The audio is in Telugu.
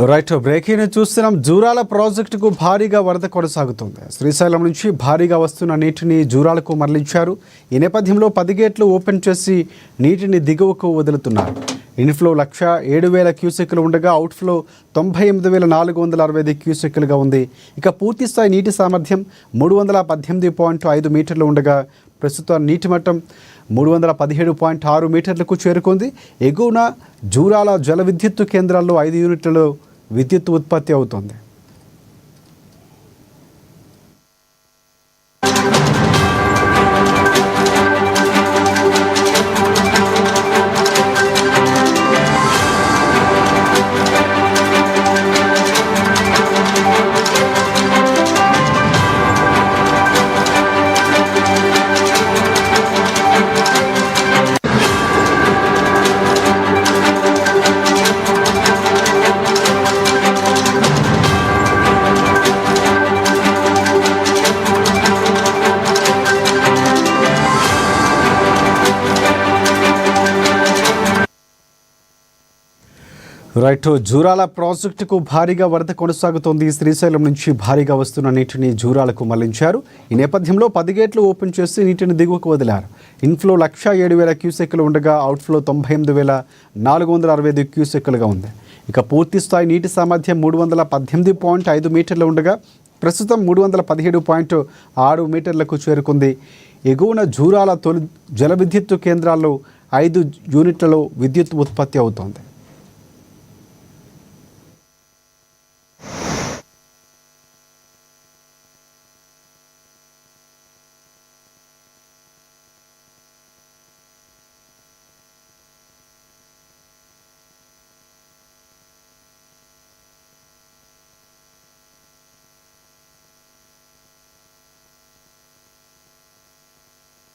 రైట్ బ్రేకింగ్ చూస్తున్నాం. జూరాల ప్రాజెక్టుకు భారీగా వరద కొనసాగుతుంది. శ్రీశైలం నుంచి భారీగా వస్తున్న నీటిని జూరాలకు మరలించారు. ఈ నేపథ్యంలో 10 గేట్లు ఓపెన్ చేసి నీటిని దిగువకు వదులుతున్నారు. ఇన్ఫ్లో 1,07,000 క్యూసెక్లు ఉండగా అవుట్ఫ్లో 98,465 క్యూసెక్లుగా ఉంది. ఇక పూర్తిస్థాయి నీటి సామర్థ్యం 318.5 మీటర్లు ఉండగా ప్రస్తుతం నీటి మట్టం 317.6 మీటర్లకు చేరుకుంది. ఎగువన జూరాల జల విద్యుత్తు కేంద్రాల్లో 5 యూనిట్లలో విద్యుత్ ఉత్పత్తి అవుతోంది. రైట్ జూరాల ప్రాజెక్టుకు భారీగా వరద కొనసాగుతోంది. శ్రీశైలం నుంచి భారీగా వస్తున్న నీటిని జూరాలకు మళ్లించారు. ఈ నేపథ్యంలో 10 గేట్లు ఓపెన్ చేసి నీటిని దిగువకు వదిలారు. ఇన్ఫ్లో 1,07,000 క్యూసెక్లు ఉండగా అవుట్ఫ్లో 98,465 క్యూసెక్లుగా ఉంది. ఇక పూర్తి స్థాయి నీటి సామర్థ్యం 318.5 మీటర్లు ఉండగా ప్రస్తుతం 317.6 మీటర్లకు చేరుకుంది. ఎగువన జూరాల తొలి జల విద్యుత్తు కేంద్రాల్లో 5 యూనిట్లలో విద్యుత్ ఉత్పత్తి అవుతోంది.